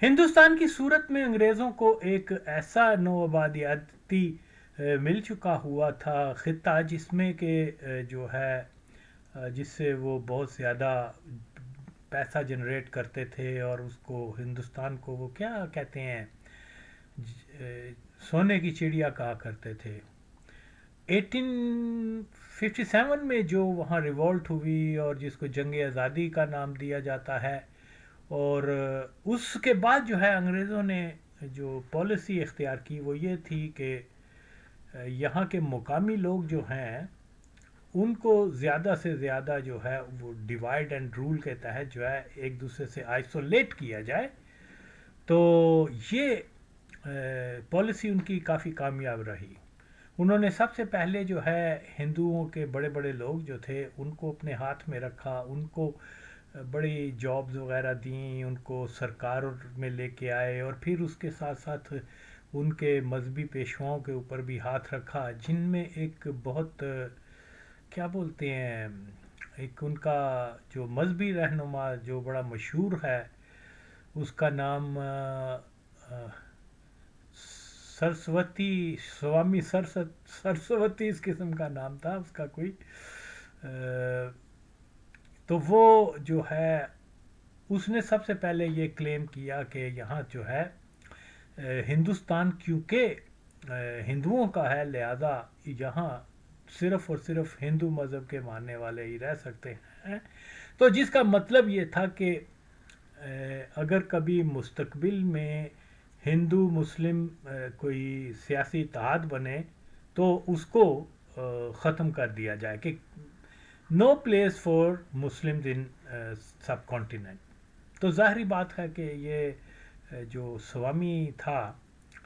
ہندوستان کی صورت میں انگریزوں کو ایک ایسا نوآبادیاتی مل چکا ہوا تھا خطہ، جس میں کہ جو ہے جس سے وہ بہت زیادہ پیسہ جنریٹ کرتے تھے، اور اس کو ہندوستان کو وہ کیا کہتے ہیں، سونے کی چڑیا کہا کرتے تھے۔ 1857 میں جو وہاں ریولٹ ہوئی، اور جس کو جنگ آزادی کا نام دیا جاتا ہے، اور اس کے بعد جو ہے انگریزوں نے جو پالیسی اختیار کی وہ یہ تھی کہ یہاں کے مقامی لوگ جو ہیں ان کو زیادہ سے زیادہ جو ہے وہ ڈیوائڈ اینڈ رول کے تحت جو ہے ایک دوسرے سے آئسولیٹ کیا جائے۔ تو یہ پالیسی ان کی کافی کامیاب رہی۔ انہوں نے سب سے پہلے جو ہے ہندوؤں کے بڑے بڑے لوگ جو تھے ان کو اپنے ہاتھ میں رکھا، ان کو بڑی جابز وغیرہ دیں، ان کو سرکار میں لے کے آئے، اور پھر اس کے ساتھ ساتھ ان کے مذہبی پیشواؤں کے اوپر بھی ہاتھ رکھا، جن میں ایک بہت کیا بولتے ہیں، ایک ان کا جو مذہبی رہنما جو بڑا مشہور ہے، اس کا نام سرسوتی، سوامی سرسوتی اس قسم کا نام تھا اس کا کوئی۔ تو وہ جو ہے اس نے سب سے پہلے یہ کلیم کیا کہ یہاں جو ہے ہندوستان کیونکہ ہندوؤں کا ہے، لہذا یہاں صرف اور صرف ہندو مذہب کے ماننے والے ہی رہ سکتے ہیں۔ تو جس کا مطلب یہ تھا کہ اگر کبھی مستقبل میں ہندو مسلم کوئی سیاسی اتحاد بنے تو اس کو ختم کر دیا جائے، کہ no place for Muslim in subcontinent. تو ظاہری بات ہے کہ یہ جو سوامی تھا،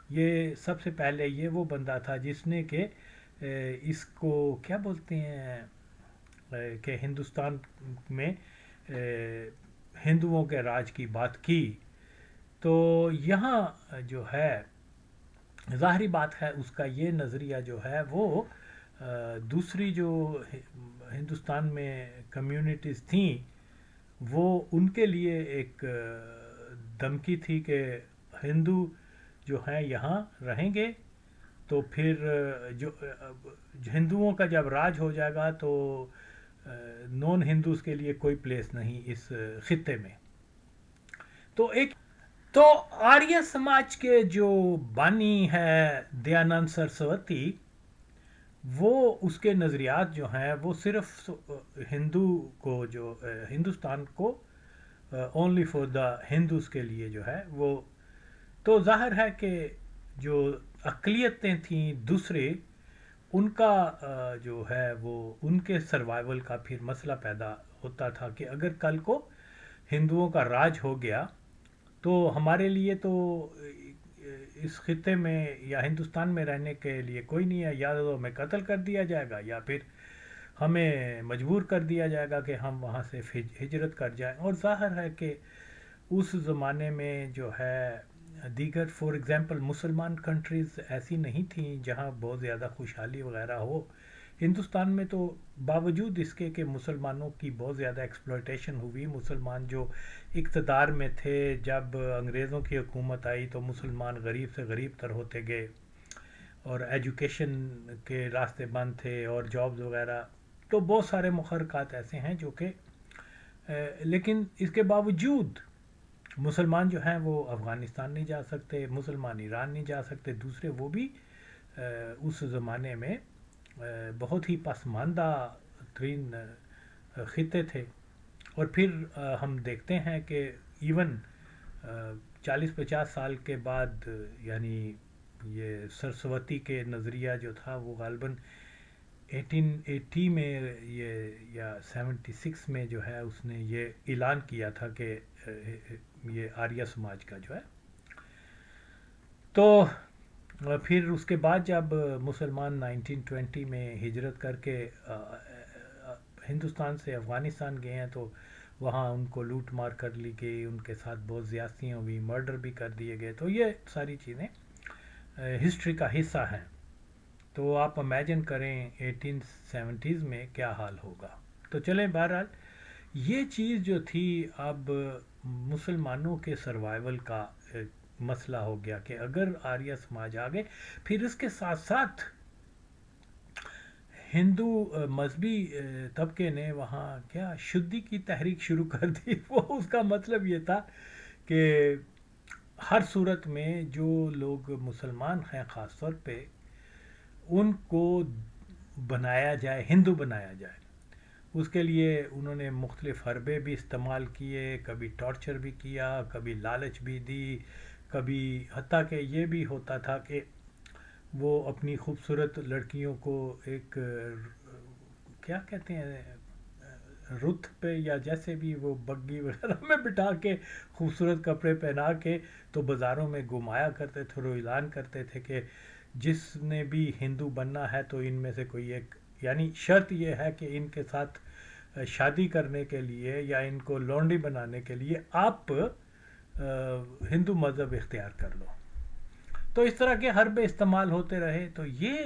یہ سب سے پہلے یہ وہ بندہ تھا جس نے کہ اس کو کیا بولتے ہیں کہ ہندوستان میں ہندوؤں کے راج کی بات کی۔ تو یہاں جو ہے ظاہری بات ہے اس کا یہ نظریہ جو ہے وہ دوسری جو ہندوستان میں کمیونٹیز تھیں وہ ان کے لیے ایک دھمکی تھی کہ ہندو جو ہیں یہاں رہیں گے تو پھر جو ہندوؤں کا جب راج ہو جائے گا تو نون ہندوز کے لیے کوئی پلیس نہیں اس خطے میں۔ تو ایک تو آریہ سماج کے جو بانی ہے دیانند سرسوتی، وہ اس کے نظریات جو ہیں وہ صرف ہندو کو جو ہندوستان کو اونلی فور دا ہندوز کے لیے جو ہے وہ، تو ظاہر ہے کہ جو اقلیتیں تھیں دوسرے ان کا جو ہے وہ ان کے سروائیول کا پھر مسئلہ پیدا ہوتا تھا کہ اگر کل کو ہندوؤں کا راج ہو گیا تو ہمارے لیے تو اس خطے میں یا ہندوستان میں رہنے کے لیے کوئی نہیں ہے، یا تو ہمیں قتل کر دیا جائے گا یا پھر ہمیں مجبور کر دیا جائے گا کہ ہم وہاں سے ہجرت کر جائیں۔ اور ظاہر ہے کہ اس زمانے میں جو ہے دیگر فور ایگزامپل مسلمان کنٹریز ایسی نہیں تھیں جہاں بہت زیادہ خوشحالی وغیرہ ہو۔ ہندوستان میں تو باوجود اس کے کہ مسلمانوں کی بہت زیادہ ایکسپلوٹیشن ہوئی، مسلمان جو اقتدار میں تھے جب انگریزوں کی حکومت آئی تو مسلمان غریب سے غریب تر ہوتے گئے، اور ایجوکیشن کے راستے بند تھے اور جابز وغیرہ، تو بہت سارے محرکات ایسے ہیں جو کہ لیکن اس کے باوجود مسلمان جو ہیں وہ افغانستان نہیں جا سکتے، مسلمان ایران نہیں جا سکتے، دوسرے وہ بھی اس زمانے میں بہت ہی پسماندہ ترین خطے تھے۔ اور پھر ہم دیکھتے ہیں کہ ایون 40-50 سال کے بعد، یعنی یہ سرسوتی کے نظریہ جو تھا وہ غالباً 1880 میں یا 76 میں جو ہے اس نے یہ اعلان کیا تھا کہ یہ آریہ سماج کا جو ہے۔ تو پھر اس کے بعد جب مسلمان 1920 میں ہجرت کر کے ہندوستان سے افغانستان گئے ہیں تو وہاں ان کو لوٹ مار کر لی گئی، ان کے ساتھ بہت زیادتیاں ہوئی، مرڈر بھی کر دیے گئے، تو یہ ساری چیزیں ہسٹری کا حصہ ہیں۔ تو آپ امیجن کریں 1870s میں کیا حال ہوگا۔ تو چلیں بہرحال یہ چیز جو تھی اب مسلمانوں کے سروائیول کا مسئلہ ہو گیا کہ اگر آریہ سماج آ گئے، پھر اس کے ساتھ ساتھ ہندو مذہبی طبقے نے وہاں کیا شدی کی تحریک شروع کر دی. وہ اس کا مطلب یہ تھا کہ ہر صورت میں جو لوگ مسلمان ہیں خاص طور پہ ان کو بنایا جائے، ہندو بنایا جائے. اس کے لیے انہوں نے مختلف حربے بھی استعمال کیے، کبھی ٹارچر بھی کیا، کبھی لالچ بھی دی، کبھی حتیٰ کہ یہ بھی ہوتا تھا کہ وہ اپنی خوبصورت لڑکیوں کو ایک کیا کہتے ہیں رتھ پہ یا جیسے بھی وہ بگی وغیرہ میں بٹھا کے خوبصورت کپڑے پہنا کے تو بازاروں میں گھمایا کرتے تھے، اور اعلان کرتے تھے کہ جس نے بھی ہندو بننا ہے تو ان میں سے کوئی ایک، یعنی شرط یہ ہے کہ ان کے ساتھ شادی کرنے کے لیے یا ان کو لونڈی بنانے کے لیے آپ ہندو مذہب اختیار کر لو. تو اس طرح کے حربے استعمال ہوتے رہے. تو یہ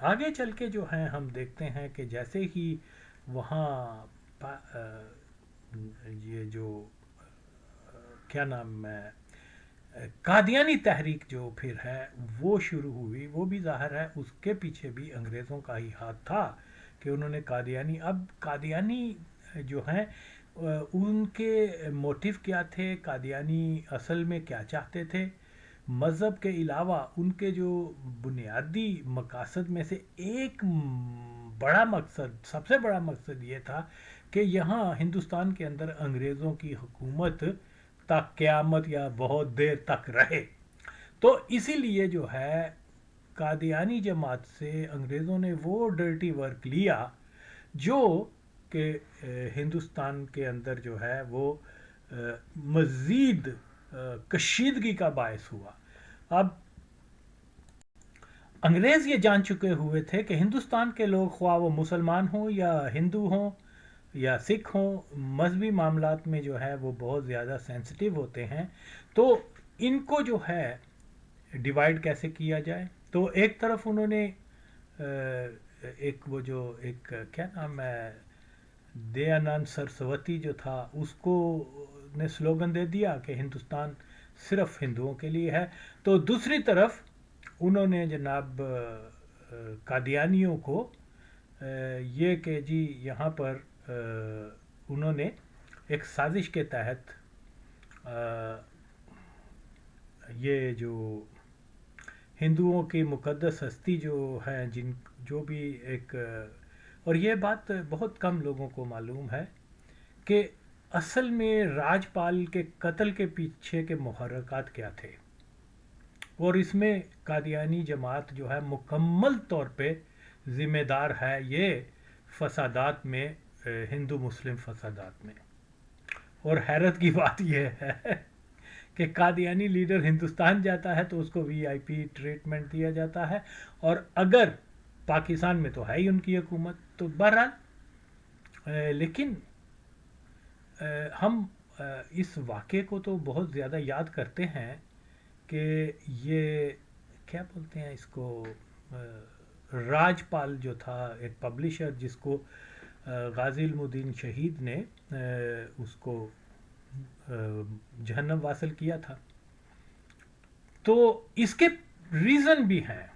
آگے چل کے جو ہیں ہم دیکھتے ہیں کہ جیسے ہی وہاں یہ جو کیا نام ہے قادیانی تحریک جو پھر ہے وہ شروع ہوئی، وہ بھی ظاہر ہے اس کے پیچھے بھی انگریزوں کا ہی ہاتھ تھا کہ انہوں نے قادیانی، اب قادیانی جو ہیں ان کے موٹیو کیا تھے، قادیانی اصل میں کیا چاہتے تھے. مذہب کے علاوہ ان کے جو بنیادی مقاصد میں سے ایک بڑا مقصد، سب سے بڑا مقصد یہ تھا کہ یہاں ہندوستان کے اندر انگریزوں کی حکومت تک قیامت یا بہت دیر تک رہے. تو اسی لیے جو ہے قادیانی جماعت سے انگریزوں نے وہ ڈرٹی ورک لیا جو کہ ہندوستان کے اندر جو ہے وہ مزید کشیدگی کا باعث ہوا. اب انگریز یہ جان چکے ہوئے تھے کہ ہندوستان کے لوگ خواہ وہ مسلمان ہوں یا ہندو ہوں یا سکھ ہوں، مذہبی معاملات میں جو ہے وہ بہت زیادہ سینسٹیو ہوتے ہیں. تو ان کو جو ہے ڈیوائیڈ کیسے کیا جائے. تو ایک طرف انہوں نے ایک وہ جو ایک کیا نام ہے دیانند سرسوتی جو تھا اس کو نے سلوگن دے دیا کہ ہندوستان صرف ہندوؤں کے لیے ہے. تو دوسری طرف انہوں نے جناب قادیانیوں کو یہ کہ جی یہاں پر انہوں نے ایک سازش کے تحت یہ جو ہندوؤں کی مقدس ہستی جو ہیں جو بھی ایک، اور یہ بات بہت کم لوگوں کو معلوم ہے کہ اصل میں راجپال کے قتل کے پیچھے کے محرکات کیا تھے، اور اس میں قادیانی جماعت جو ہے مکمل طور پہ ذمہ دار ہے یہ فسادات میں، ہندو مسلم فسادات میں. اور حیرت کی بات یہ ہے کہ قادیانی لیڈر ہندوستان جاتا ہے تو اس کو وی آئی پی ٹریٹمنٹ دیا جاتا ہے، اور اگر پاکستان میں تو ہے ہی ان کی حکومت. تو بہرحال لیکن ہم اس واقعے کو تو بہت زیادہ یاد کرتے ہیں کہ یہ کیا بولتے ہیں اس کو، راجپال جو تھا ایک پبلشر جس کو غازی علم الدین شہید نے اس کو جہنم واصل کیا تھا. تو اس کے ریزن بھی ہیں.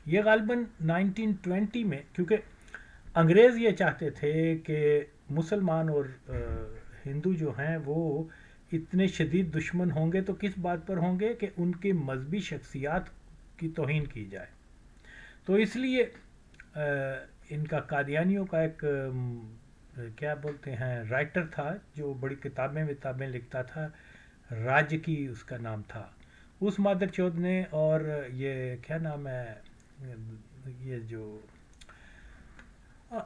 یہ غالباً 1920 میں، کیونکہ انگریز یہ چاہتے تھے کہ مسلمان اور ہندو جو ہیں وہ اتنے شدید دشمن ہوں گے تو کس بات پر ہوں گے کہ ان کی مذہبی شخصیات کی توہین کی جائے. تو اس لیے ان کا قادیانیوں کا ایک کیا بولتے ہیں رائٹر تھا جو بڑی کتابیں لکھتا تھا، راج کی اس کا نام تھا. اس مادر چودھ نے اور یہ کیا نام ہے یہ جو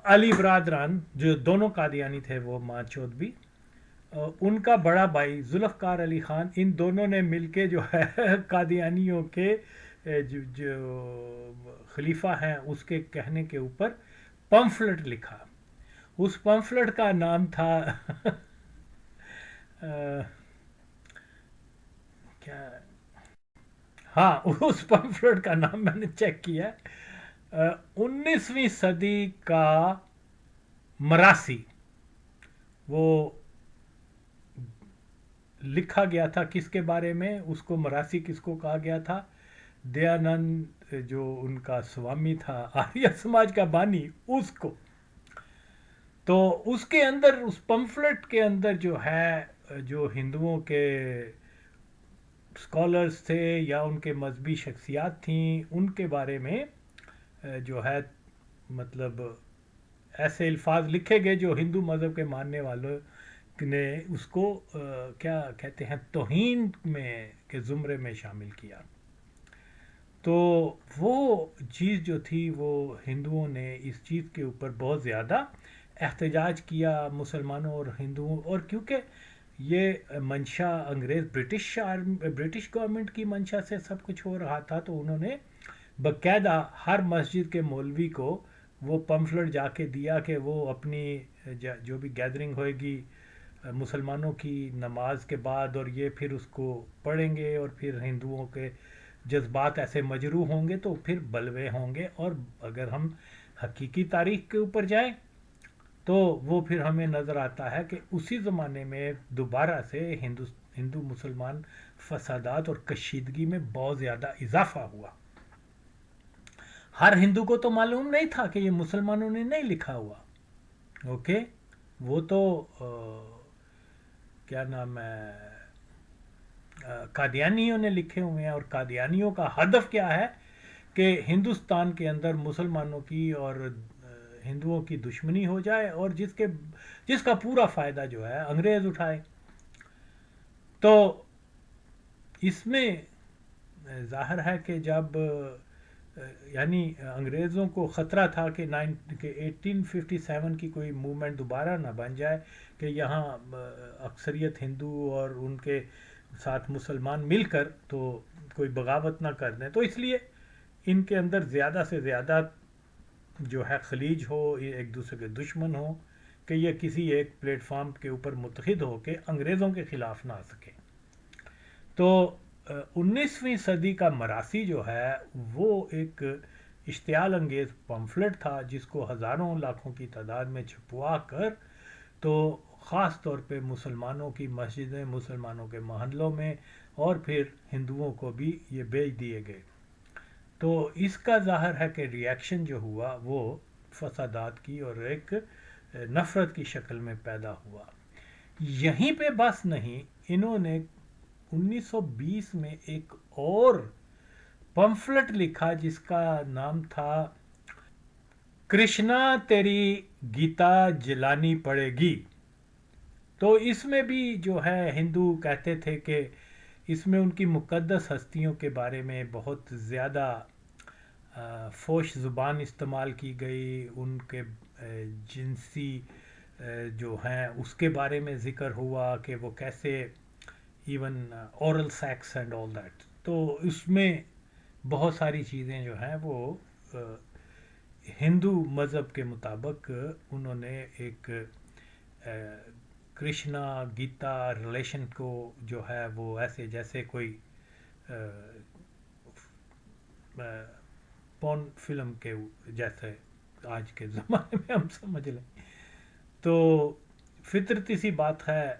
علی برادران جو دونوں قادیانی تھے وہ ماں چودھ بھی، ان کا بڑا بھائی ذوالفقار علی خان، ان دونوں نے مل کے جو ہے قادیانیوں کے جو خلیفہ ہیں اس کے کہنے کے اوپر پمفلٹ لکھا. اس پمفلٹ کا نام تھا کیا، ہاں اس پمفلٹ کا نام میں نے چیک کیا، 19ویں صدی کا مراسی. وہ لکھا گیا تھا کس کے بارے میں، اس کو مراسی کس کو کہا گیا تھا؟ دیانند جو ان کا سوامی تھا، آریہ سماج کا بانی، اس کو. تو اس کے اندر، اس پمفلٹ کے اندر جو ہے، جو ہندوؤں کے اسکالرس تھے یا ان کے مذہبی شخصیات تھیں، ان کے بارے میں جو ہے مطلب ایسے الفاظ لکھے گئے جو ہندو مذہب کے ماننے والوں نے اس کو کیا کہتے ہیں، توہین میں کے زمرے میں شامل کیا. تو وہ چیز جو تھی، وہ ہندوؤں نے اس چیز کے اوپر بہت زیادہ احتجاج کیا، مسلمانوں اور ہندوؤں. اور کیونکہ یہ منشا انگریز برٹش گورنمنٹ کی منشا سے سب کچھ ہو رہا تھا، تو انہوں نے باقاعدہ ہر مسجد کے مولوی کو وہ پمفلٹ جا کے دیا کہ وہ اپنی جو بھی گیدرنگ ہوئے گی مسلمانوں کی نماز کے بعد، اور یہ پھر اس کو پڑھیں گے، اور پھر ہندوؤں کے جذبات ایسے مجروح ہوں گے تو پھر بلوے ہوں گے. اور اگر ہم حقیقی تاریخ کے اوپر جائیں تو وہ پھر ہمیں نظر آتا ہے کہ اسی زمانے میں دوبارہ سے ہندو مسلمان فسادات اور کشیدگی میں بہت زیادہ اضافہ ہوا. ہر ہندو کو تو معلوم نہیں تھا کہ یہ مسلمانوں نے نہیں لکھا ہوا. اوکے، وہ تو کیا نام ہے، قادیانیوں نے لکھے ہوئے ہیں. اور قادیانیوں کا ہدف کیا ہے کہ ہندوستان کے اندر مسلمانوں کی اور ہندوؤں کی دشمنی ہو جائے، اور جس کا پورا فائدہ جو ہے انگریز اٹھائے. تو اس میں ظاہر ہے کہ جب یعنی انگریزوں کو خطرہ تھا کہ 1857 کی کوئی موومنٹ دوبارہ نہ بن جائے کہ یہاں اکثریت ہندو اور ان کے ساتھ مسلمان مل کر تو کوئی بغاوت نہ کر دیں، تو اس لیے ان کے اندر زیادہ سے زیادہ جو ہے خلیج ہو، یہ ایک دوسرے کے دشمن ہو، کہ یہ کسی ایک پلیٹ فارم کے اوپر متحد ہو کے انگریزوں کے خلاف نہ آ سکے. تو 19ویں صدی کا مراسی جو ہے وہ ایک اشتعال انگیز پمفلٹ تھا، جس کو ہزاروں لاکھوں کی تعداد میں چھپوا کر تو خاص طور پہ مسلمانوں کی مسجدیں، مسلمانوں کے محلوں میں، اور پھر ہندوؤں کو بھی یہ بیچ دیے گئے. تو اس کا ظاہر ہے کہ ریاکشن جو ہوا وہ فسادات کی اور ایک نفرت کی شکل میں پیدا ہوا. یہیں پہ بس نہیں، انہوں نے 1920 میں ایک اور پمفلٹ لکھا جس کا نام تھا کرشنا تیری گیتا جلانی پڑے گی. تو اس میں بھی جو ہے ہندو کہتے تھے کہ اس میں ان کی مقدس ہستیوں کے بارے میں بہت زیادہ فوش زبان استعمال کی گئی، ان کے جنسی جو ہیں اس کے بارے میں ذکر ہوا کہ وہ کیسے even oral sex and all that. تو اس میں بہت ساری چیزیں جو ہیں وہ ہندو مذہب کے مطابق انہوں نے ایک کرشنا گیتا ریلیشن کو جو ہے وہ ایسے جیسے کوئی پون فلم کے جیسے آج کے زمانے میں ہم سمجھ لیں. تو فطرتی سی بات ہے،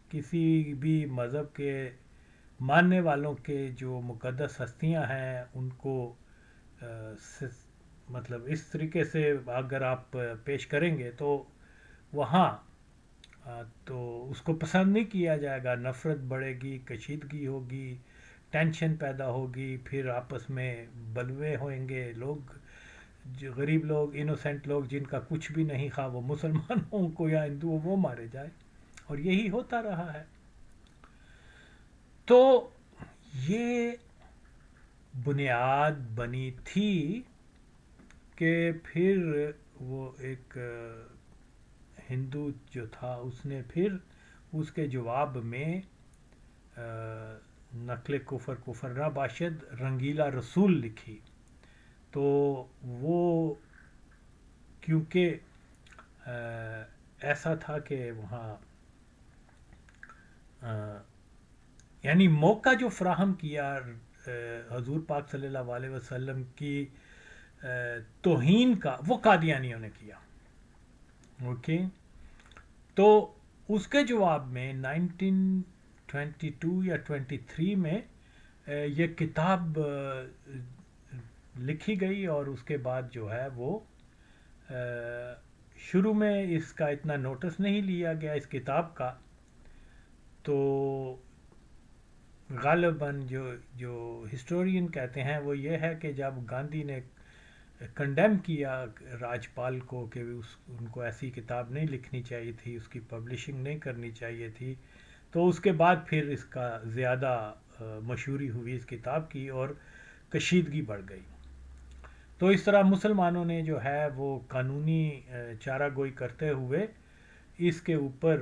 کسی بھی مذہب کے ماننے والوں کے جو مقدس ہستیاں ہیں ان کو مطلب اس طریقے سے اگر آپ پیش کریں گے تو وہاں تو اس کو پسند نہیں کیا جائے گا، نفرت بڑھے گی، کشیدگی ہوگی، ٹینشن پیدا ہوگی، پھر آپس میں بلوے ہوئیں گے. لوگ جو غریب لوگ، انوسینٹ لوگ جن کا کچھ بھی نہیں، خواہ وہ مسلمان ہوں کو یا ہندو وہ مارے جائے، اور یہی ہوتا رہا ہے. تو یہ بنیاد بنی تھی کہ پھر وہ ایک ہندو جو تھا اس نے پھر اس کے جواب میں نقل کفر نہ باشد رنگیلا رسول لکھی. تو وہ کیونکہ ایسا تھا کہ وہاں یعنی موقع جو فراہم کیا حضور پاک صلی اللہ علیہ وسلم کی توہین کا، وہ قادیانیوں نے کیا. اوکے، تو اس کے جواب میں 1920 22 یا 23 میں یہ کتاب لکھی گئی، اور اس کے بعد جو ہے وہ شروع میں اس کا اتنا نوٹس نہیں لیا گیا اس کتاب کا. تو غالباً جو ہسٹورین کہتے ہیں وہ یہ ہے کہ جب گاندھی نے کنڈیم کیا راجپال کو کہ ان کو ایسی کتاب نہیں لکھنی چاہیے تھی، اس کی پبلشنگ نہیں کرنی چاہیے تھی، تو اس کے بعد پھر اس کا زیادہ مشہوری ہوئی اس کتاب کی اور کشیدگی بڑھ گئی. تو اس طرح مسلمانوں نے جو ہے وہ قانونی چارہ گوئی کرتے ہوئے اس کے اوپر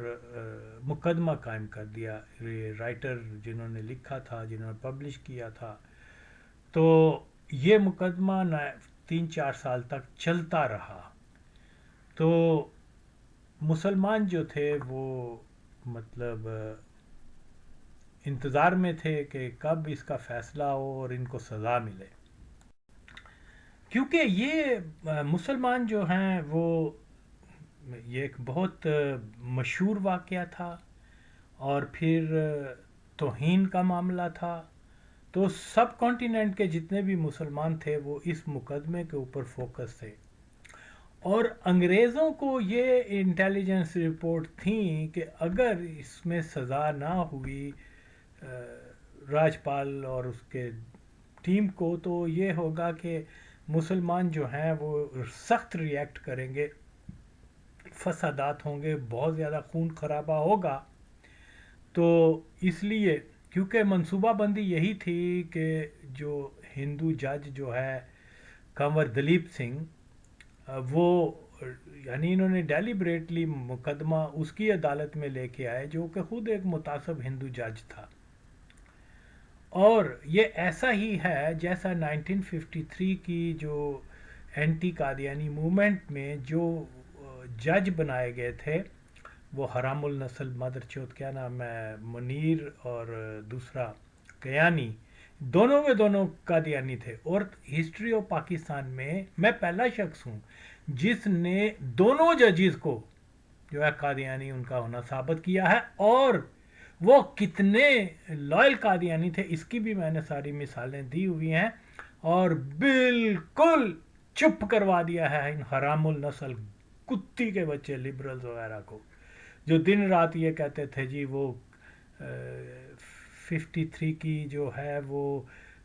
مقدمہ قائم کر دیا. رائٹر جنہوں نے لکھا تھا، جنہوں نے پبلش کیا تھا، تو یہ مقدمہ 3-4 سال تک چلتا رہا. تو مسلمان جو تھے وہ مطلب انتظار میں تھے کہ کب اس کا فیصلہ ہو اور ان کو سزا ملے، کیونکہ یہ مسلمان جو ہیں وہ یہ ایک بہت مشہور واقعہ تھا اور پھر توہین کا معاملہ تھا. تو سب کانٹیننٹ کے جتنے بھی مسلمان تھے وہ اس مقدمے کے اوپر فوکس تھے، اور انگریزوں کو یہ انٹیلیجنس رپورٹ تھیں کہ اگر اس میں سزا نہ ہوئی راجپال اور اس کے ٹیم کو تو یہ ہوگا کہ مسلمان جو ہیں وہ سخت ری ایکٹ کریں گے، فسادات ہوں گے، بہت زیادہ خون خرابہ ہوگا. تو اس لیے کیونکہ منصوبہ بندی یہی تھی کہ جو ہندو جج جو ہے کنور دلیپ سنگھ، وہ یعنی انہوں نے ڈیلیبریٹلی مقدمہ اس کی عدالت میں لے کے آئے جو کہ خود ایک متعصب ہندو جج تھا. اور یہ ایسا ہی ہے جیسا 1953 کی جو اینٹی قادیانی موومنٹ میں جو جج بنائے گئے تھے، وہ حرام النسل مدر چوت کیا نام ہے، منیر اور دوسرا کیانی، دونوں قادیانی تھے. اور ہسٹری آف پاکستان میں پہلا شخص ہوں جس نے دونوں ججز کو جو ہے قادیانی ان کا ہونا ثابت کیا ہے، اور وہ کتنے لائل قادیانی تھے اس کی بھی میں نے ساری مثالیں دی ہوئی ہیں، اور بالکل چپ کروا دیا ہے ان حرام النسل کتی کے بچے لبرلز وغیرہ کو، جو دن رات یہ کہتے تھے جی وہ 53 کی جو ہے وہ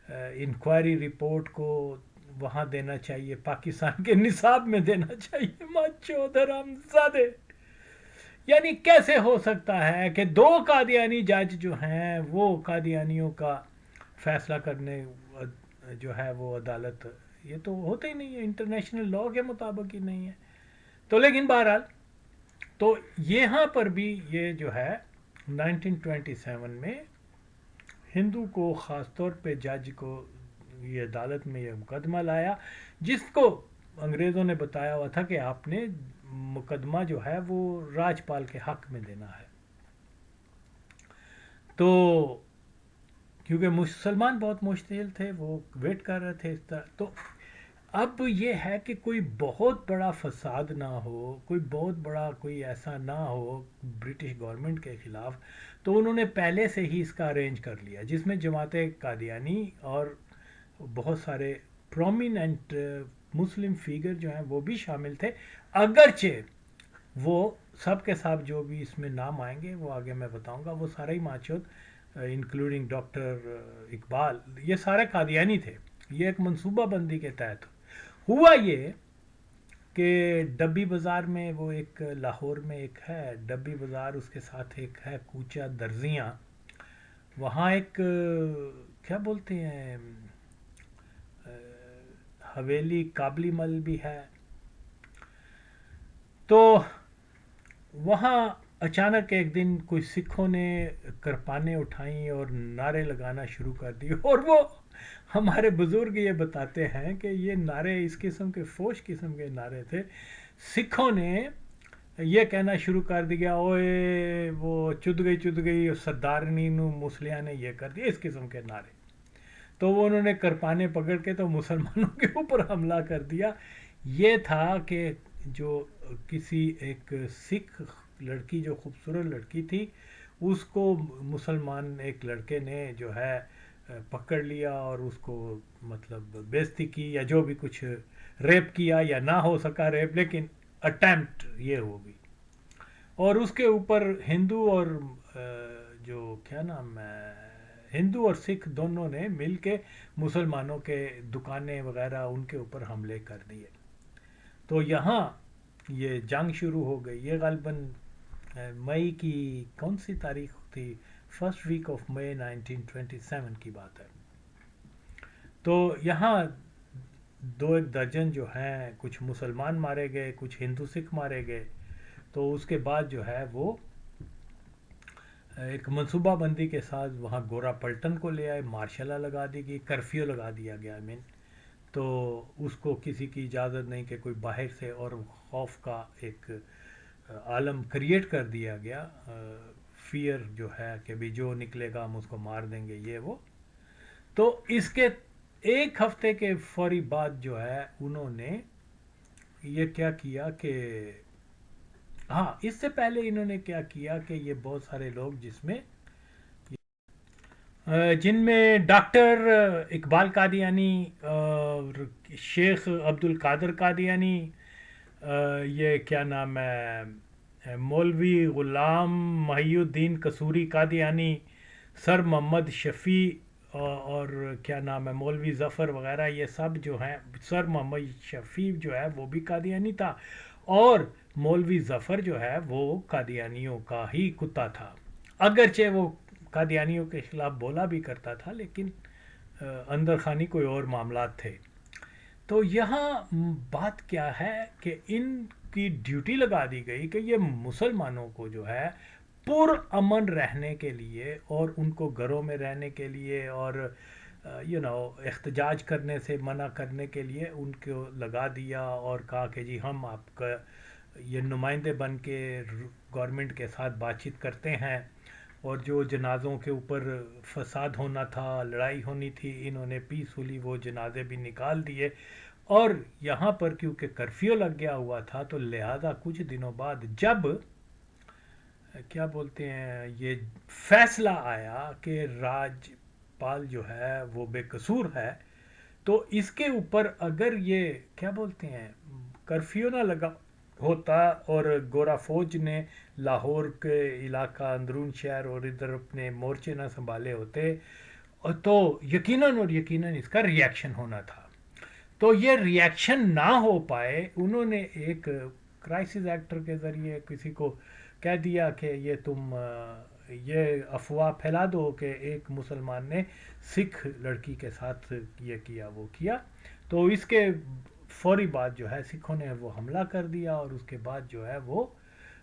انکوائری رپورٹ کو وہاں دینا چاہیے، پاکستان کے نصاب میں دینا چاہیے. ماچود حرامزادے! یعنی کیسے ہو سکتا ہے کہ 2 قادیانی جج جو ہیں وہ قادیانیوں کا فیصلہ کرنے جو ہے وہ عدالت، یہ تو ہوتا ہی نہیں ہے، انٹرنیشنل لاء کے مطابق ہی نہیں ہے. تو لیکن بہرحال تو یہاں پر بھی یہ جو ہے 1927 میں ہندو کو خاص طور پہ جج کو یہ عدالت میں یہ مقدمہ لایا، جس کو انگریزوں نے بتایا ہوا تھا کہ آپ نے مقدمہ جو ہے وہ راجپال کے حق میں دینا ہے. تو کیونکہ مسلمان بہت مشتعل تھے، وہ ویٹ کر رہے تھے اس طرح. تو اب یہ ہے کہ کوئی بہت بڑا فساد نہ ہو، کوئی بہت بڑا کوئی ایسا نہ ہو برٹش گورنمنٹ کے خلاف، تو انہوں نے پہلے سے ہی اس کا ارینج کر لیا، جس میں جماعت قادیانی اور بہت سارے پرومیننٹ مسلم فیگر جو ہیں وہ بھی شامل تھے. اگرچہ وہ سب کے ساتھ جو بھی اس میں نام آئیں گے وہ آگے میں بتاؤں گا، وہ سارے ہی ماچود انکلوڈنگ ڈاکٹر اقبال، یہ سارے قادیانی تھے. یہ ایک منصوبہ بندی کے تحت ہوا. یہ کہ ڈبی بازار میں وہ ایک لاہور میں ایک ہے ڈبی بازار، اس کے ساتھ ایک ہے کوچہ درزیاں، وہاں ایک کیا بولتے ہیں حویلی قابلی مل بھی ہے. تو وہاں اچانک ایک دن کوئی سکھوں نے کرپانیں اٹھائیں اور نعرے لگانا شروع کر دی، اور وہ ہمارے بزرگ یہ بتاتے ہیں کہ یہ نعرے اس قسم کے فوش قسم کے نعرے تھے. سکھوں نے یہ کہنا شروع کر دیا اوئے وہ چد گئی اور سردارنی نو مسلیاں نے یہ کر دیا، اس قسم کے نعرے. تو وہ انہوں نے کرپانے پکڑ کے تو مسلمانوں کے اوپر حملہ کر دیا. یہ تھا کہ جو کسی ایک سکھ لڑکی جو خوبصورت لڑکی تھی اس کو مسلمان ایک لڑکے نے جو ہے پکڑ لیا اور اس کو مطلب بےزتی کی یا جو بھی کچھ، ریپ کیا یا نہ ہو سکا ریپ، لیکن اٹیمپٹ یہ ہوگی. اور اس کے اوپر ہندو اور جو کیا نام ہے، ہندو اور سکھ دونوں نے مل کے مسلمانوں کے دکانیں وغیرہ ان کے اوپر حملے کر دیے. تو یہاں یہ جنگ شروع ہو گئی. یہ غالباً مئی کی کون سی تاریخ تھی؟ فرسٹ ویک آف مئی 1927 کی بات ہے. تو یہاں دو ایک درجن جو ہیں کچھ مسلمان مارے گئے، کچھ ہندو سکھ مارے گئے. تو اس کے بعد جو ہے وہ ایک منصوبہ بندی کے ساتھ وہاں گورا پلٹن کو لے آئے، مارشلہ لگا دی گئی، کرفیو لگا دیا گیا. تو اس کو کسی کی اجازت نہیں کہ کوئی باہر سے، اور خوف کا ایک عالم کریٹ کر دیا گیا، فیئر جو ہے کہ بھی جو نکلے گا ہم اس کو مار دیں گے، یہ وہ. تو اس کے ایک ہفتے کے فوری بعد جو ہے انہوں نے یہ کیا کیا کہ ہاں، اس سے پہلے انہوں نے کیا کیا کہ یہ بہت سارے لوگ جن میں ڈاکٹر اقبال قادیانی اور شیخ عبد القادر قادیانی، یہ کیا نام ہے، مولوی غلام محی الدین قصوری قادیانی، سر محمد شفیع اور کیا نام ہے مولوی ظفر وغیرہ، یہ سب جو ہیں. سر محمد شفیع جو ہے وہ بھی قادیانی تھا، اور مولوی ظفر جو ہے وہ قادیانیوں کا ہی کتا تھا. اگرچہ وہ قادیانیوں کے خلاف بولا بھی کرتا تھا، لیکن اندر خانی کوئی اور معاملات تھے. تو یہاں بات کیا ہے کہ ان کی ڈیوٹی لگا دی گئی کہ یہ مسلمانوں کو جو ہے پر امن رہنے کے لیے اور ان کو گھروں میں رہنے کے لیے اور احتجاج کرنے سے منع کرنے کے لیے ان کو لگا دیا، اور کہا کہ جی ہم آپ کا یہ نمائندے بن کے گورنمنٹ کے ساتھ بات چیت کرتے ہیں. اور جو جنازوں کے اوپر فساد ہونا تھا، لڑائی ہونی تھی، انہوں نے پیسفلی وہ جنازے بھی نکال دیے. اور یہاں پر کیونکہ کرفیو لگ گیا ہوا تھا، تو لہذا کچھ دنوں بعد جب کیا بولتے ہیں یہ فیصلہ آیا کہ راج پال جو ہے وہ بے قصور ہے، تو اس کے اوپر اگر یہ کیا بولتے ہیں کرفیو نہ لگا ہوتا اور گورا فوج نے لاہور کے علاقہ اندرون شہر اور ادھر اپنے مورچے نہ سنبھالے ہوتے، تو یقیناً اس کا ری ایکشن ہونا تھا. تو یہ ری ایکشن نہ ہو پائے، انہوں نے ایک کرائسس ایکٹر کے ذریعے کسی کو کہہ دیا کہ یہ تم یہ افواہ پھیلا دو کہ ایک مسلمان نے سکھ لڑکی کے ساتھ یہ کیا وہ کیا. تو اس کے فوری بعد جو ہے سکھوں نے وہ حملہ کر دیا، اور اس کے بعد جو ہے وہ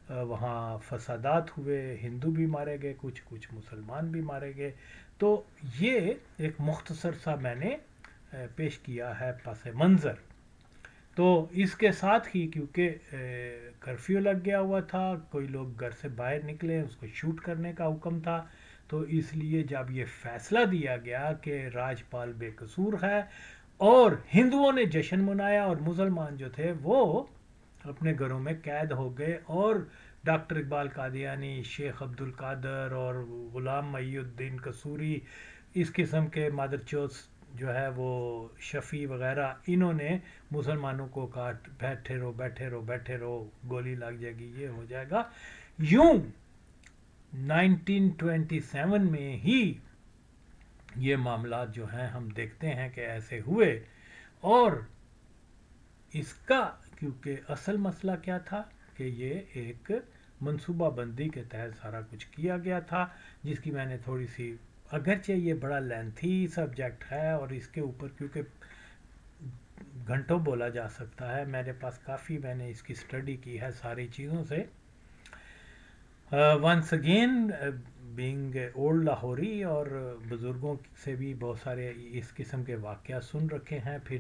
وہاں فسادات ہوئے، ہندو بھی مارے گئے، کچھ مسلمان بھی مارے گئے. تو یہ ایک مختصر سا میں نے پیش کیا ہے پس منظر. تو اس کے ساتھ ہی کیونکہ کرفیو لگ گیا ہوا تھا، کوئی لوگ گھر سے باہر نکلے، اس کو شوٹ کرنے کا حکم تھا. تو اس لیے جب یہ فیصلہ دیا گیا کہ راج پال بے قصور ہے، اور ہندوؤں نے جشن منایا اور مسلمان جو تھے وہ اپنے گھروں میں قید ہو گئے، اور ڈاکٹر اقبال قادیانی، شیخ عبد القادر اور غلام محی الدین قصوری، اس قسم کے مادر چوز جو ہے وہ شفیع وغیرہ، انہوں نے مسلمانوں کو کہا بیٹھے رہو بیٹھے رہو بیٹھے رہو، گولی لگ جائے گی، یہ ہو جائے گا. یوں 1927 میں ہی یہ معاملات جو ہیں ہم دیکھتے ہیں کہ ایسے ہوئے. اور اس کا کیونکہ اصل مسئلہ کیا تھا کہ یہ ایک منصوبہ بندی کے تحت سارا کچھ کیا گیا تھا، جس کی میں نے تھوڑی سی، اگرچہ یہ بڑا لینتھی سبجیکٹ ہے اور اس کے اوپر کیونکہ گھنٹوں بولا جا سکتا ہے، میرے پاس کافی میں نے اس کی اسٹڈی کی ہے ساری چیزوں سے. ونس اگین بینگ اولڈ لاہوری، اور بزرگوں سے بھی بہت سارے اس قسم کے واقعات سن رکھے ہیں، پھر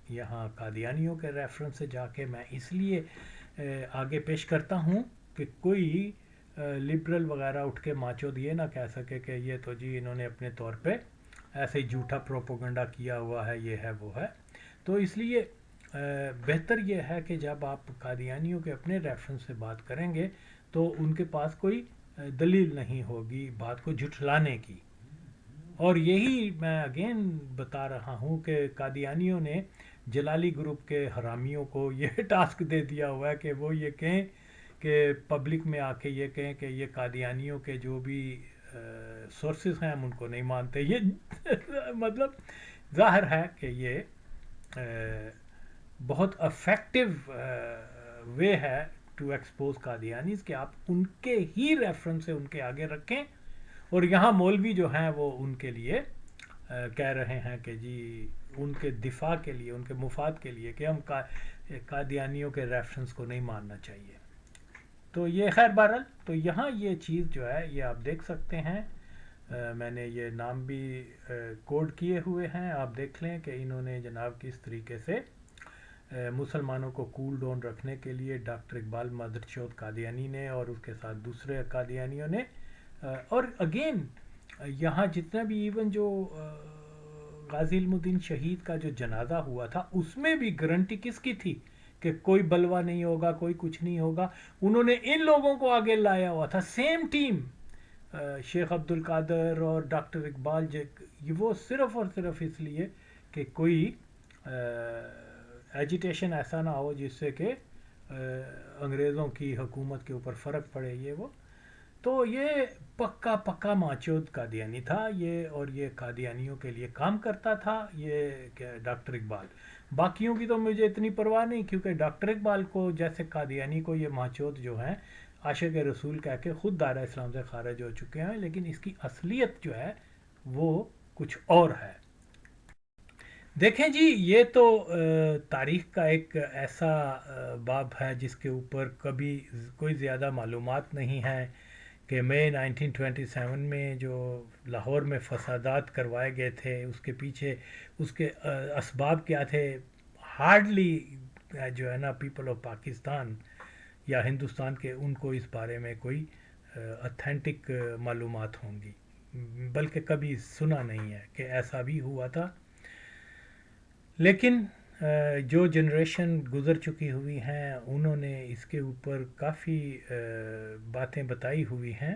یہاں قادیانیوں کے ریفرنس سے جا کے میں اس لیے آگے پیش کرتا ہوں کہ کوئی لبرل وغیرہ اٹھ کے ماچو دیے نہ کہہ سکے کہ یہ تو جی انہوں نے اپنے طور پہ ایسے ہی جھوٹا پروپوگنڈا کیا ہوا ہے، یہ ہے وہ ہے. تو اس لیے بہتر یہ ہے کہ جب آپ قادیانیوں کے اپنے ریفرنس سے بات کریں گے تو ان کے پاس کوئی دلیل نہیں ہوگی بات کو جھٹلانے کی. اور یہی میں اگین بتا رہا ہوں کہ قادیانیوں نے جلالی گروپ کے حرامیوں کو یہ ٹاسک دے دیا ہوا ہے کہ وہ یہ کہیں کہ پبلک میں آ کے یہ کہیں کہ یہ قادیانیوں کے جو بھی سورسز ہیں ہم ان کو نہیں مانتے. یہ مطلب ظاہر ہے کہ یہ بہت افیکٹو وے ہے ٹو ایکسپوز قادیانیز کہ آپ ان کے ہی ریفرنس سے ان کے آگے رکھیں. اور یہاں مولوی جو ہیں وہ ان کے لیے کہہ رہے ہیں کہ جی ان کے دفاع کے لیے ان کے مفاد کے لیے کہ ہم قادیانیوں کے ریفرنس کو نہیں ماننا چاہیے. تو یہ خیر بہرحال تو یہاں یہ چیز جو ہے یہ آپ دیکھ سکتے ہیں. میں نے یہ نام بھی کوڈ کیے ہوئے ہیں, آپ دیکھ لیں کہ انہوں نے جناب کس طریقے سے مسلمانوں کو کول ڈاؤن رکھنے کے لیے ڈاکٹر اقبال مدرچوت قادیانی نے اور اس کے ساتھ دوسرے قادیانیوں نے. اور اگین یہاں جتنا بھی ایون جو غازی علم الدین شہید کا جو جنازہ ہوا تھا اس میں بھی گارنٹی کس کی تھی کہ کوئی بلوہ نہیں ہوگا, کوئی کچھ نہیں ہوگا. انہوں نے ان لوگوں کو آگے لایا ہوا تھا, سیم ٹیم, شیخ عبد القادر اور ڈاکٹر اقبال وہ صرف اور صرف اس لیے کہ کوئی ایجیٹیشن ایسا نہ ہو جس سے کہ انگریزوں کی حکومت کے اوپر فرق پڑے یہ وہ. تو یہ پکا ماچود قادیانی تھا یہ, اور یہ قادیانیوں کے لیے کام کرتا تھا یہ ڈاکٹر اقبال. باقیوں کی تو مجھے اتنی پرواہ نہیں, کیونکہ ڈاکٹر اقبال کو جیسے قادیانی کو یہ ماچود جو ہیں عاشق رسول کہہ کے خود دائرہ اسلام سے خارج ہو چکے ہیں, لیکن اس کی اصلیت جو ہے وہ کچھ اور ہے. دیکھیں جی یہ تو تاریخ کا ایک ایسا باب ہے جس کے اوپر کبھی کوئی زیادہ معلومات نہیں ہے کہ مئی 1927 میں جو لاہور میں فسادات کروائے گئے تھے اس کے پیچھے اس کے اسباب کیا تھے. ہارڈلی جو ہے نا پیپل آف پاکستان یا ہندوستان کے ان کو اس بارے میں کوئی اتھینٹک معلومات ہوں گی, بلکہ کبھی سنا نہیں ہے کہ ایسا بھی ہوا تھا. لیکن جو جنریشن گزر چکی ہوئی ہیں انہوں نے اس کے اوپر کافی باتیں بتائی ہوئی ہیں.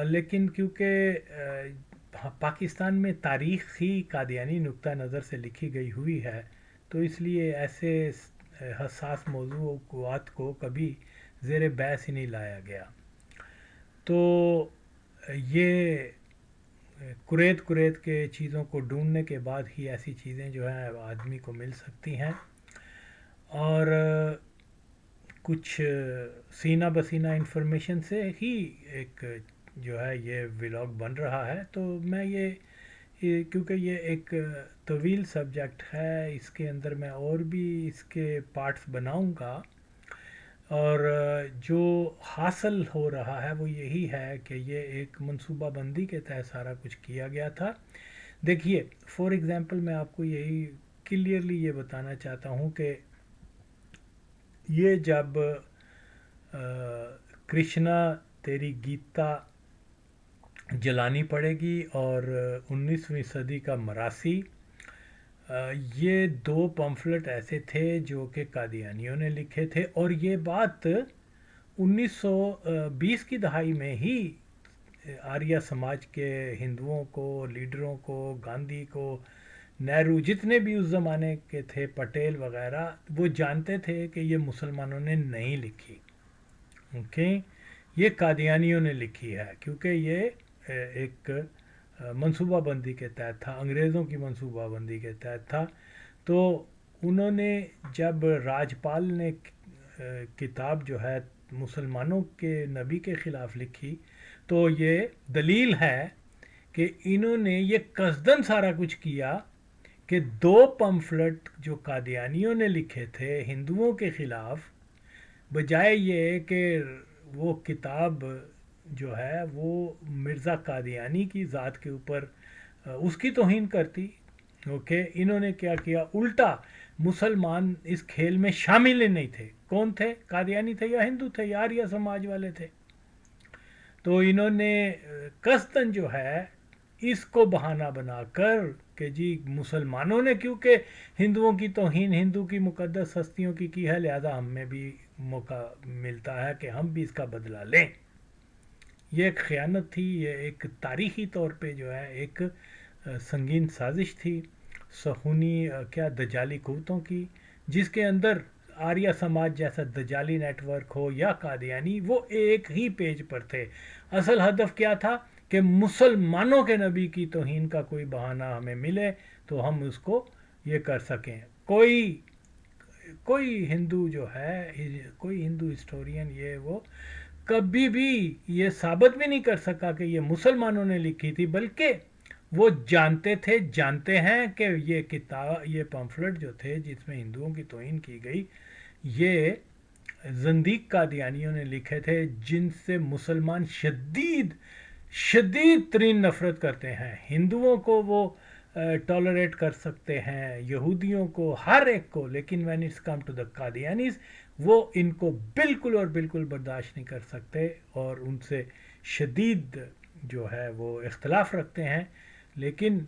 لیکن کیونکہ پاکستان میں تاریخ ہی قادیانی نقطہ نظر سے لکھی گئی ہوئی ہے تو اس لیے ایسے حساس موضوعات کو کبھی زیر بحث ہی نہیں لایا گیا. تو یہ کریت کے چیزوں کو ڈھونڈنے کے بعد ہی ایسی چیزیں جو ہیں آدمی کو مل سکتی ہیں, اور کچھ سینہ بسینہ انفارمیشن سے ہی ایک جو ہے یہ ولاگ بن رہا ہے. تو میں یہ کیونکہ یہ ایک طویل سبجیکٹ ہے اس کے اندر میں اور بھی اس کے پارٹس بناؤں گا, اور جو حاصل ہو رہا ہے وہ یہی ہے کہ یہ ایک منصوبہ بندی کے تحت سارا کچھ کیا گیا تھا. دیکھیے فار ایگزامپل میں آپ کو یہی کلیئرلی یہ بتانا چاہتا ہوں کہ یہ جب کرشنا تیری گیتا جلانی پڑے گی اور 19ویں صدی کا مراسی, یہ دو پمفلٹ ایسے تھے جو کہ قادیانیوں نے لکھے تھے, اور یہ بات 1920 کی دہائی میں ہی آریہ سماج کے ہندوؤں کو, لیڈروں کو, گاندھی کو, نہرو, جتنے بھی اس زمانے کے تھے, پٹیل وغیرہ, وہ جانتے تھے کہ یہ مسلمانوں نے نہیں لکھی. اوکے, یہ قادیانیوں نے لکھی ہے کیونکہ یہ ایک منصوبہ بندی کے تحت تھا, انگریزوں کی منصوبہ بندی کے تحت تھا. تو انہوں نے جب راجپال نے کتاب جو ہے مسلمانوں کے نبی کے خلاف لکھی تو یہ دلیل ہے کہ انہوں نے یہ قصداً سارا کچھ کیا کہ دو پمفلٹ جو قادیانیوں نے لکھے تھے ہندوؤں کے خلاف, بجائے یہ کہ وہ کتاب جو ہے وہ مرزا قادیانی کی ذات کے اوپر اس کی توہین کرتی. اوکے, انہوں نے کیا کیا, الٹا مسلمان اس کھیل میں شامل ہی نہیں تھے. کون تھے, قادیانی تھے یا ہندو تھے یا آریہ سماج والے تھے. تو انہوں نے قصداً جو ہے اس کو بہانہ بنا کر کہ جی مسلمانوں نے کیونکہ ہندوؤں کی توہین, ہندو کی مقدس ہستیوں کی ہے, لہذا ہم میں بھی موقع ملتا ہے کہ ہم بھی اس کا بدلہ لیں. یہ ایک خیانت تھی، یہ ایک تاریخی طور پہ جو ہے ایک سنگین سازش تھی سخونی کیا دجالی قوتوں کی، جس کے اندر آریہ سماج جیسا دجالی نیٹ ورک ہو یا قادیانی، وہ ایک ہی پیج پر تھے۔ اصل ہدف کیا تھا کہ مسلمانوں کے نبی کی توہین کا کوئی بہانہ ہمیں ملے تو ہم اس کو یہ کر سکیں۔ کوئی ہندو جو ہے، کوئی ہندو ہسٹورین یہ وہ کبھی بھی یہ ثابت بھی نہیں کر سکا کہ یہ مسلمانوں نے لکھی تھی، بلکہ وہ جانتے ہیں کہ یہ کتاب، یہ پمفلٹ جو تھے جس میں ہندوؤں کی توہین کی گئی، یہ زندیق قادیانیوں نے لکھے تھے، جن سے مسلمان شدید ترین نفرت کرتے ہیں۔ ہندوؤں کو وہ ٹالریٹ کر سکتے ہیں، یہودیوں کو، ہر ایک کو، لیکن when it's come to the قادیانیز، وہ ان کو بالکل اور بالکل برداشت نہیں کر سکتے اور ان سے شدید جو ہے وہ اختلاف رکھتے ہیں۔ لیکن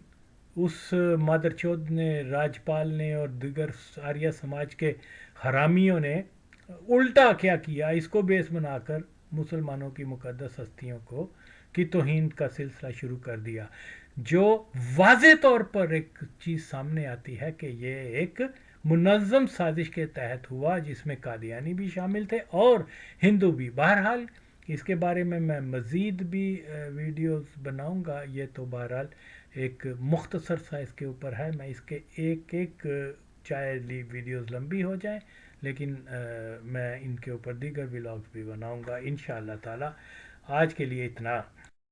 اس مادر چود نے، راجپال نے اور دیگر آریہ سماج کے حرامیوں نے الٹا کیا کیا، اس کو بیس بنا کر مسلمانوں کی مقدس ہستیوں کو کی توہین کا سلسلہ شروع کر دیا، جو واضح طور پر ایک چیز سامنے آتی ہے کہ یہ ایک منظم سازش کے تحت ہوا، جس میں قادیانی بھی شامل تھے اور ہندو بھی۔ بہرحال اس کے بارے میں مزید بھی ویڈیوز بناؤں گا، یہ تو بہرحال ایک مختصر سا اس کے اوپر ہے، میں اس کے ایک چاہے ویڈیوز لمبی ہو جائیں، لیکن میں ان کے اوپر دیگر ولاگز بھی بناؤں گا انشاءاللہ تعالی۔ آج کے لیے اتنا۔